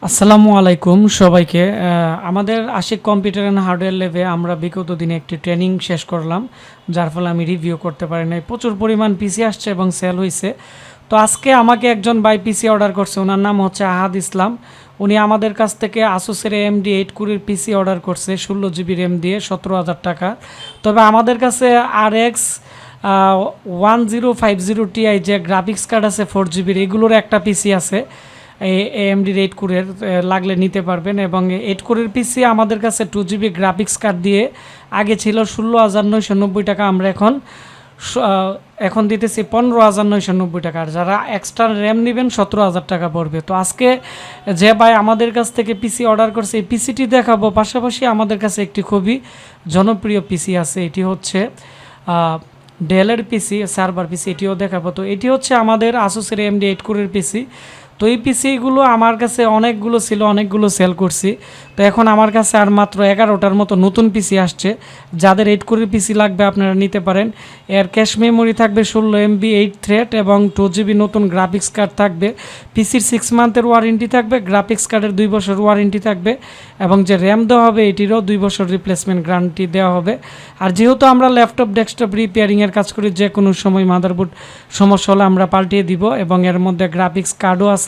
আসসালামু আলাইকুম সবাইকে। আমাদের আশিক কম্পিউটার অ্যান্ড হার্ডওয়্যার ল্যাবে আমরা বিগত দিনে একটি ট্রেনিং শেষ করলাম, যার ফলে আমি রিভিউ করতে পারি নাই। প্রচুর পরিমাণ পিসি আসছে এবং সেল হয়েছে। তো আজকে আমাকে একজন বাই পিসি অর্ডার করছে, ওনার নাম হচ্ছে আহাদ ইসলাম। উনি আমাদের কাছ থেকে আসুসের AMD 8 কোরের পিসি অর্ডার করছে 16 GB র্যাম দিয়ে 17,000 টাকা। তবে আমাদের কাছে RX 1050 Ti যে গ্রাফিক্স কার্ড আছে 4 GB এগুলোর একটা পিসি আছে, AMD 8 কোরের, লাগলে নিতে পারবেন। এবং 8 কোরের পিসি আমাদের কাছে 2 GB গ্রাফিক্স কার্ড দিয়ে আগে ছিল 16,990 টাকা, আমরা এখন দিতেছি 15,990 টাকা। আর যারা এক্সট্রা র্যাম নেবেন 17,000 টাকা পড়বে। তো আজকে যে ভাই আমাদের কাছ থেকে পিসি অর্ডার করছে এই পিসিটি দেখাবো, পাশাপাশি আমাদের কাছে একটি খুবই জনপ্রিয় পিসি আছে, এটি হচ্ছে ডেলের পিসি, সার্ভার পিসি, এটিও দেখাবো। তো এটি হচ্ছে আমাদের আসুসের AMD 8 কোরের পিসি। তো এই পিসিগুলো আমার কাছে অনেকগুলো ছিল, অনেকগুলো সেল করছি। তো এখন আমার কাছে আর মাত্র 11টার মতো নতুন পিসি আসছে। যাদের 8 কোরের পিসি লাগবে আপনারা নিতে পারেন। এর ক্যাশ মেমোরি থাকবে 16 MB 8 থ্রেড এবং 2 GB নতুন গ্রাফিক্স কার্ড থাকবে। পিসির 6 মান্থের ওয়ারেন্টি থাকবে, গ্রাফিক্স কার্ডের 2 বছর ওয়ারেন্টি থাকবে এবং যে র্যাম দেওয়া হবে এটিরও 2 বছর রিপ্লেসমেন্ট গ্যারান্টি দেওয়া হবে। আর যেহেতু আমরা ল্যাপটপ ডেস্কটপ রিপেয়ারিংয়ের কাজ করি, যে কোনো সময় মাদারবোর্ড সমস্যা হলে আমরা পাল্টিয়ে দিব। এবং এর মধ্যে গ্রাফিক্স কার্ডও আছে,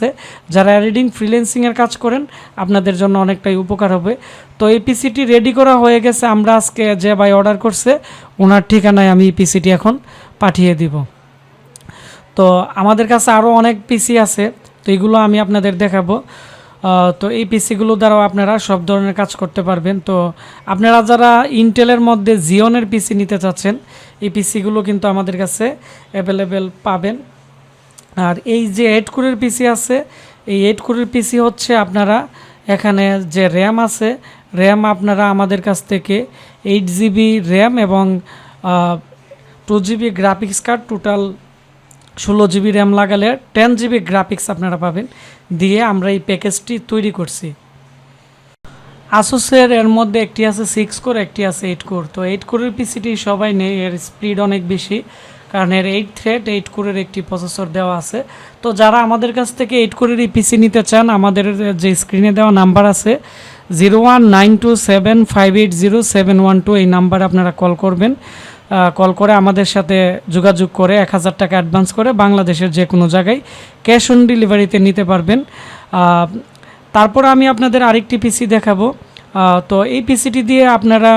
যারা এডিটিং ফ্রিল্যান্সিংয়ের কাজ করেন আপনাদের জন্য অনেকটাই উপকার হবে। তো এই পিসিটি রেডি করা হয়ে গেছে, আমরা আজকে যে ভাই অর্ডার করছে ওনার ঠিকানায় আমি এই পিসিটি এখন পাঠিয়ে দিব। তো আমাদের কাছে আরও অনেক পিসি আছে, তো এগুলো আমি আপনাদের দেখাবো। তো এই পিসিগুলো দ্বারাও আপনারা সব ধরনের কাজ করতে পারবেন। তো আপনারা যারা ইন্টেলের মধ্যে জিওনের পিসি নিতে চাচ্ছেন, এই পিসিগুলো কিন্তু আমাদের কাছে অ্যাভেলেবেল পাবেন। আর এই যে 8 কোরের পিসি আছে, এই 8 কোরের পিসি হচ্ছে আপনারা এখানে যে র্যাম আছে, র্যাম আপনারা আমাদের কাছ থেকে 8 GB র্যাম এবং 2 GB graphics card, total 16 GB RAM লাগালে 10 GB গ্রাফিক্স আপনারা পাবেন দিয়ে আমরা এই প্যাকেজটি তৈরি করছি। আসুসের এর মধ্যে একটি আছে 6 কোর, একটি আছে 8 কোর। তো 8 কোরের পিসিটি সবাই নেই, এর স্পিড অনেক বেশি, কারণ এর 8 থ্রেড 8 কোরের একটি প্রসেসর দেওয়া আছে। তো যারা আমাদের কাছ থেকে 8 কোরের এই পিসি নিতে চান, আমাদের যে স্ক্রিনে দেওয়া নাম্বার আছে 019275807112, এই নাম্বারে আপনারা কল করবেন। কল করে আমাদের সাথে যোগাযোগ করে 1000 টাকা অ্যাডভান্স করে বাংলাদেশের যে কোনো জায়গায় ক্যাশ অন ডেলিভারিতে নিতে পারবেন। তারপর আমি আপনাদের আরেকটি পিসি দেখাবো। তো এই পিসিটি দিয়ে আপনারা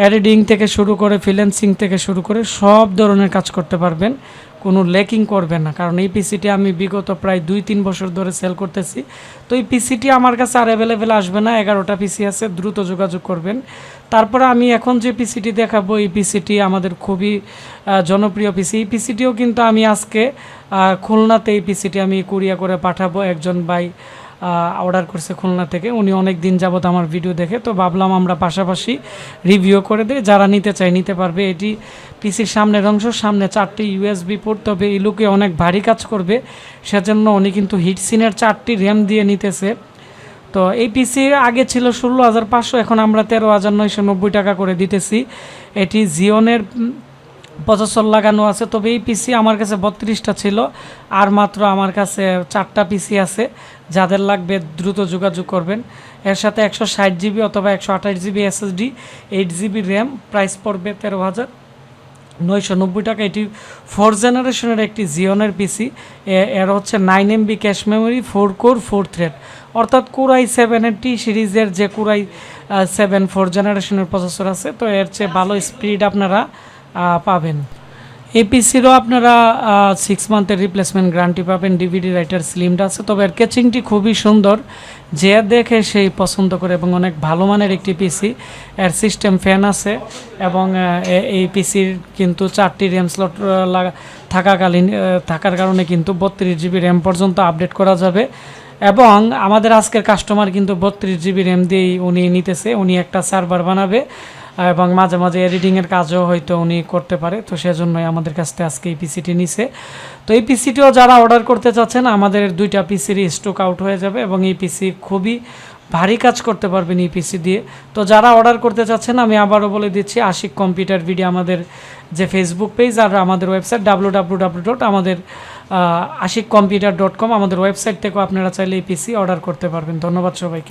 এডিটিং থেকে শুরু করে ফ্রিল্যান্সিং থেকে শুরু করে সব ধরনের কাজ করতে পারবেন, কোনো ল্যাকিং করবেন না। কারণ এই পিসিটি আমি বিগত প্রায় 2-3 বছর ধরে সেল করতেছি। তো এই পিসিটি আমার কাছে আর অ্যাভেলেবেল আসবে না, 11টা পিসি আছে, দ্রুত যোগাযোগ করবেন। তারপরে আমি এখন যে পিসিটি দেখাবো এই পিসিটি আমাদের খুবই জনপ্রিয় পিসি। এই পিসিটিও কিন্তু আমি আজকে খুলনাতে এই পিসিটি আমি কুরিয়ার করে পাঠাবো। একজন ভাই অর্ডার করছে খুলনা থেকে, উনি অনেক দিন যাবত আমার ভিডিও দেখে, তো ভাবলাম আমরা পাশাপাশি রিভিউ করে দিই, যারা নিতে চায় নিতে পারবে। এটি পিসির সামনের অংশ, সামনে 4টি USB পোর্ট, তবে এই লুকে অনেক ভারী কাজ করবে, সেজন্য উনি কিন্তু হিটসিনের 4টি র্যাম দিয়ে নিতেছে। তো এই পিসি আগে ছিল 16,500, এখন আমরা 13,990 টাকা করে দিতেছি। এটি জিওনের প্রসেসর লাগানো আছে। তবে এই পিসি আমার কাছে 32টা ছিল, আর মাত্র আমার কাছে 4টা পিসি আছে। যাদের লাগবে দ্রুত যোগাযোগ করবেন। এর সাথে 160 GB অথবা 128 GB SSD, 8 GB RAM, price পড়বে 13,990 টাকা। এটি 4 জেনারেশনের একটি জিওনের পিসি। এর হচ্ছে 9 MB cache memory, 4 core 4 thread, অর্থাৎ কোরাই 780 সিরিজের যে কোরাই 7 4 জেনারেশনের প্রসেসর আছে, তো এর চেয়ে ভালো স্পিড আপনারা পাবেন। এই পিসিরও আপনারা 6 মান্থের রিপ্লেসমেন্ট গ্যারান্টি পাবেন। ডিভিডি রাইটার স্লিমড আছে, তবে এর কেচিংটি খুবই সুন্দর, যে দেখে সেই পছন্দ করে, এবং অনেক ভালো মানের একটি পিসি। এর সিস্টেম ফ্যান আছে এবং এই পিসির কিন্তু 4টি র্যাম স্লট থাকার কারণে কিন্তু 32 GB র্যাম পর্যন্ত আপডেট করা যাবে। এবং আমাদের আজকের কাস্টমার কিন্তু 32 GB র্যাম দিয়েই উনি নিতেছে। উনি একটা সার্ভার বানাবে এবং মাঝে মাঝে এডিটিংয়ের কাজও হয়তো উনি করতে পারে, তো সেজন্যই আমাদের কাছ থেকে আজকে এই পিসিটি নিছে। তো এই পিসিটিও যারা অর্ডার করতে চাচ্ছেন, আমাদের 2টা পিসিরই স্টক আউট হয়ে যাবে এবং এই পিসি খুবই ভারী কাজ করতে পারবেন এই পিসি দিয়ে। তো যারা অর্ডার করতে চাচ্ছেন, আমি আবারও বলে দিচ্ছি, আশিক কম্পিউটার ভিডিও আমাদের যে ফেসবুক পেজ আর আমাদের ওয়েবসাইট www.আমাদের ashikcomputer.com আমাদের ওয়েবসাইট থেকেও আপনারা চাইলে এই পিসি অর্ডার করতে পারবেন। ধন্যবাদ সবাইকে।